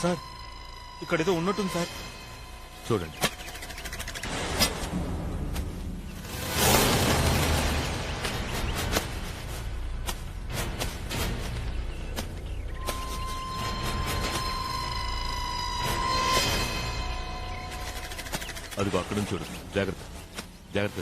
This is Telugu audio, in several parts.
సార్ ఇక్కడేదో ఉన్నట్టుంది సార్. చూడండి. అదిగో అక్కడ నుంచి చూడండి. జాగ్రత్త జాగ్రత్త.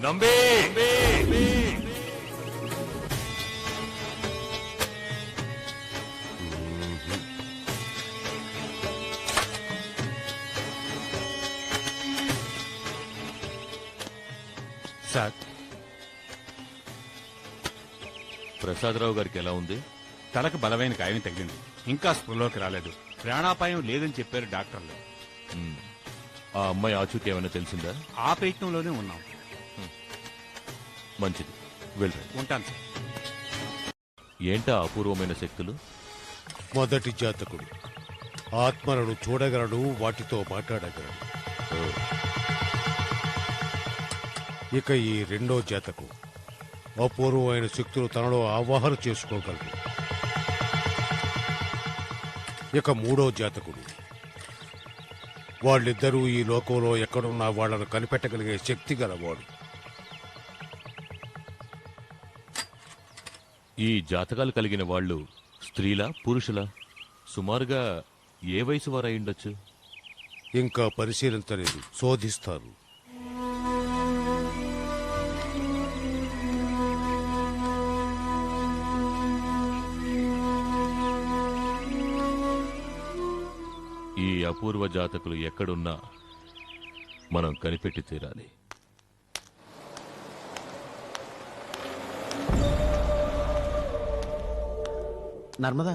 నంబి సార్, ప్రసాదరావు గారికి ఎలా ఉంది? తలకు బలమైన గాయం తగిలింది. ఇంకా స్పృహలోకి రాలేదు. ప్రాణాపాయం లేదని చెప్పారు డాక్టర్లు. ఆ అమ్మాయి ఆచూకీ ఏమైనా తెలిసిందా? ఆ ప్రయత్నంలోనే ఉన్నాం. మంచిది, వెళ్ళండి. ఉంటాను సార్. ఏంటా అపూర్వమైన శక్తులు? మొదటి జాతకుడు ఆత్మలను చూడగలడు, వాటితో మాట్లాడగలడు. ఇక ఈ రెండో జాతకు అపూర్వమైన శక్తులు తనలో ఆవాహన చేసుకోగలడు. ఇక మూడో జాతకుడు వాళ్ళిద్దరూ ఈ లోకంలో ఎక్కడున్నా వాళ్లను కనిపెట్టగలిగే శక్తి గలవాడు. ఈ జాతకాలు కలిగిన వాళ్ళు స్త్రీలా పురుషులా? సుమారుగా ఏ వయసు వారు అయి ఉండొచ్చు? ఇంకా పరిశీలించలేదు, శోధిస్తారు. ఈ అపూర్వ జాతకులు ఎక్కడున్నా మనం కనిపెట్టి తీరాలి. నర్మదా,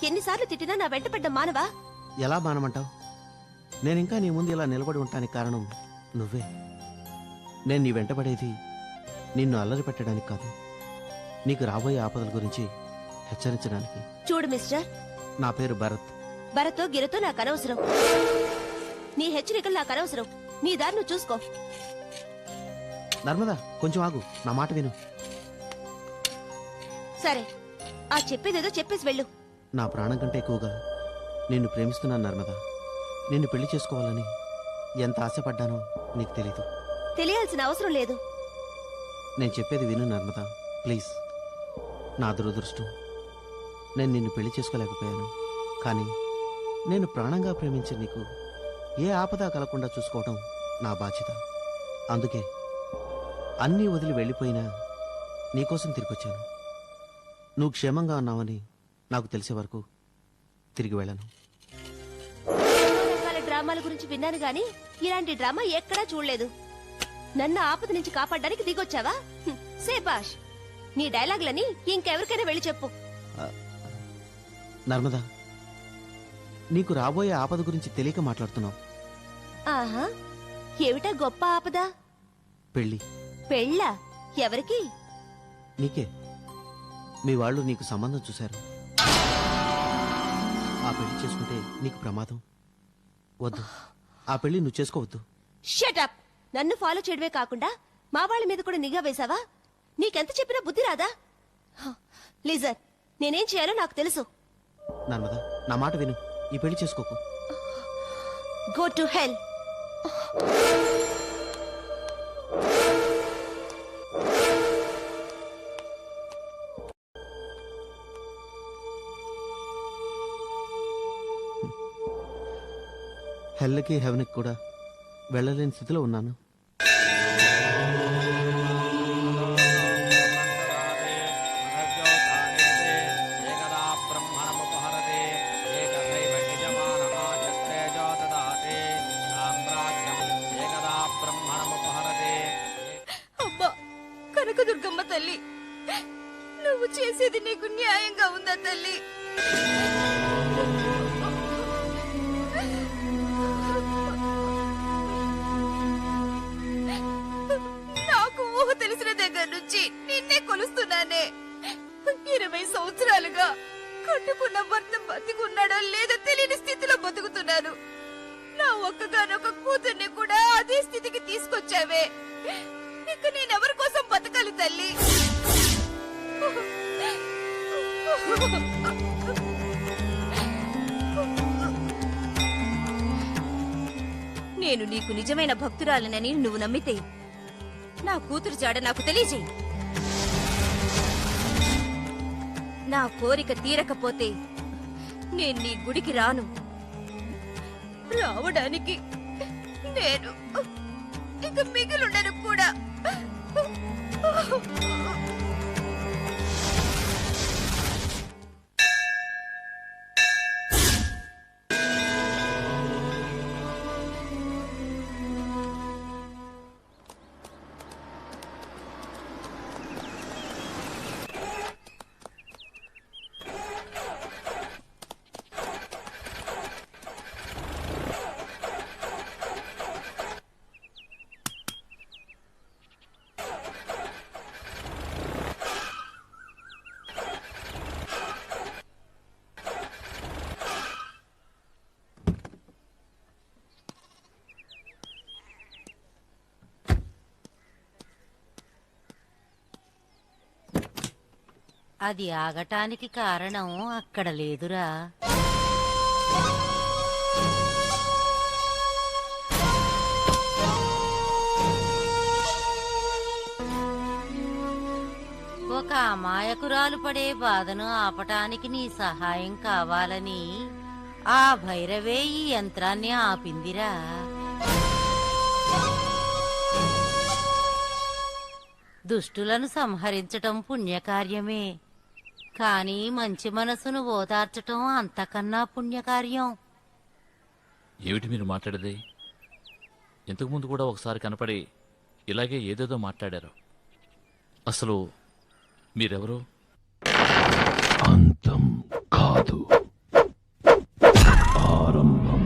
ఎన్నిసార్లు తిట్టినా నా వెంటపడ్డ మానవా? ఎలా మానమంటావు? నేనింకా నీ ముందు ఇలా నిలబడి ఉంటానికి కారణం నువ్వే. నేను నీ వెంటపడేది నిన్ను అల్లరి పెట్టడానికి కాదు, నీకు రాబోయే ఆపదల గురించి హెచ్చరించడానికి. చూడు మిస్టర్, నా పేరు భరత్. భరతో గిరతో నాకు అనవసరం. నీ హెచ్చరికలు నాకు అనవసరం. నీ దారి నువ్వు చూసుకో. నర్మదా, కొంచెం ఆగు, నా మాట విను. సరే, ఆ చెప్పేదేదో చెప్పేసి వెళ్ళు. నా ప్రాణం కంటే ఎక్కువగా నిన్ను ప్రేమిస్తున్నాను నర్మదా. నిన్ను పెళ్లి చేసుకోవాలని ఎంత ఆశపడ్డానో నీకు తెలీదు. తెలియాల్సిన అవసరం లేదు. నేను చెప్పేది విను నర్మదా, ప్లీజ్. నా దురదృష్టం, నేను నిన్ను పెళ్లి చేసుకోలేకపోయాను. కానీ నేను ప్రాణంగా ప్రేమించి నీకు ఏ ఆపద కలగకుండా చూసుకోవడం నా బాధ్యత. అందుకే అన్నీ వదిలి వెళ్ళిపోయినా నీకోసం తిరిగొచ్చాను. నువ్వు క్షేమంగా ఉన్నావని నాకు తెలిసే వరకు తిరిగి వెళ్ళను. డ్రామాల గురించి విన్నాను గాని ఇలాంటి డ్రామా ఎక్కడా చూడలేదు. నన్ను ఆపద నుంచి కాపాడడానికి దిగొచ్చావా? సేబాష్. నీ డైలాగులని ఇంకెవరికైనా వెళ్ళి చెప్పు. నర్మదా, నీకు రాబోయే ఆపద గురించి తెలియక మాట్లాడుతున్నావు. ఆహా, ఏమిటా గొప్ప ఆపద? పెళ్ళి. పెళ్ళా? ఎవరికి? నీకే. మీ వాళ్ళు నీకు సంబంధం చూశారు. ఆ పెళ్లి చేసుకుంటే నీకు ప్రమాదం. వద్దు, ఆ పెళ్లి నువ్వు చేసుకోవద్దు. షటప్. నన్ను ఫాలో చేయడమే కాకుండా మా వాళ్ళ మీద కూడా నిఘా వేశావా? నీకెంత చెప్పినా బుద్ధి రాదా? లీజర్, నేనేం చేయాలో నాకు తెలుసు. నర్మదా, నా మాట విను. ఈ పెళ్లి చేసుకోకు. Go to hell. హెల్కి హెవెన్కి కూడా వెళ్ళలేని స్థితిలో ఉన్నాను. అమ్మా కనకదుర్గమ్మ తల్లి, నువ్వు చేసేది నీకు న్యాయంగా ఉందా తల్లి? నాకు ఊహ తెలిసిన దగ్గర నుంచి నిన్నే కొలుస్తున్నానే. 20 సంవత్సరాలుగా కట్టుకున్న భర్త బతికున్నాడో లేదో తెలియని స్థితిలో బతుకుతున్నాను. నా ఒక్కగానొక్క కూతుర్ని కూడా అదే స్థితికి తీసుకొచ్చావే. ఇక నేనెవరి కోసం బతకాలి తల్లి? నేను నీకు నిజమైన భక్తురాలనని నువ్వు నమ్మితే నా కూతురు జాడ నాకు తెలియజేయి. నా కోరిక తీరకపోతే నేను నీ గుడికి రాను. రావడానికి నేను ఇక మిగిలుండను కూడా. అది ఆగటానికి కారణం అక్కడ లేదురా. ఒక అమాయకురాలు పడే బాధను ఆపటానికి నీ సహాయం కావాలని ఆ భైరవే ఈ యంత్రాన్ని ఆపిందిరా. దుష్టులను సంహరించటం పుణ్యకార్యమే, కాని మంచి మనసును ఓదార్చటం అంతకన్నా పుణ్యకార్యం. ఏమిటి మీరు మాట్లాడేది? ఇంతకుముందు కూడా ఒకసారి కనపడి ఇలాగే ఏదేదో మాట్లాడారు. అసలు మీరెవరు? అంతం కాదు, ఆరంభం.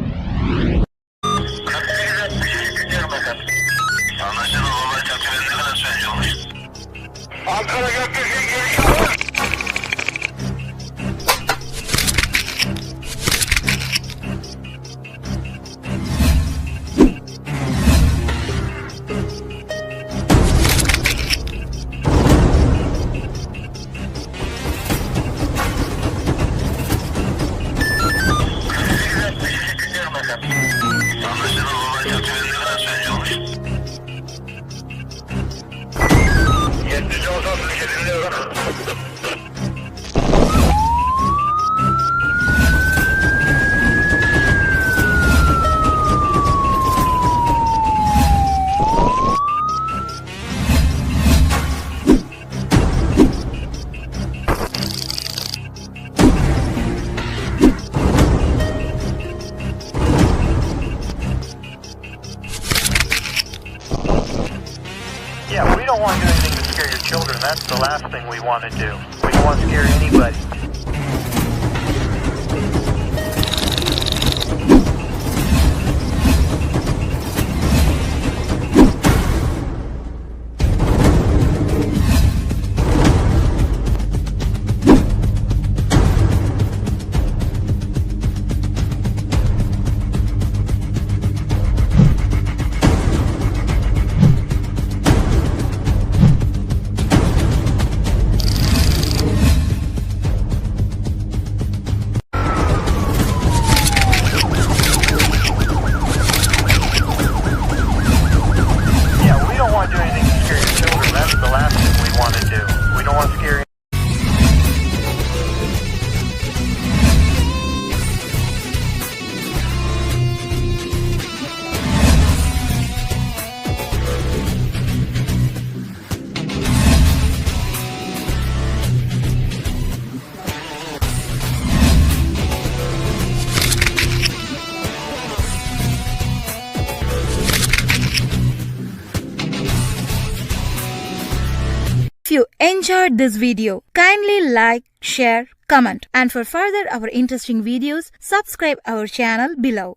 don't want to do anything to scare your children. That's the last thing we want to do. We don't want to scare anybody. If you enjoyed this video, kindly like, share, comment, and for further our interesting videos, subscribe our channel below.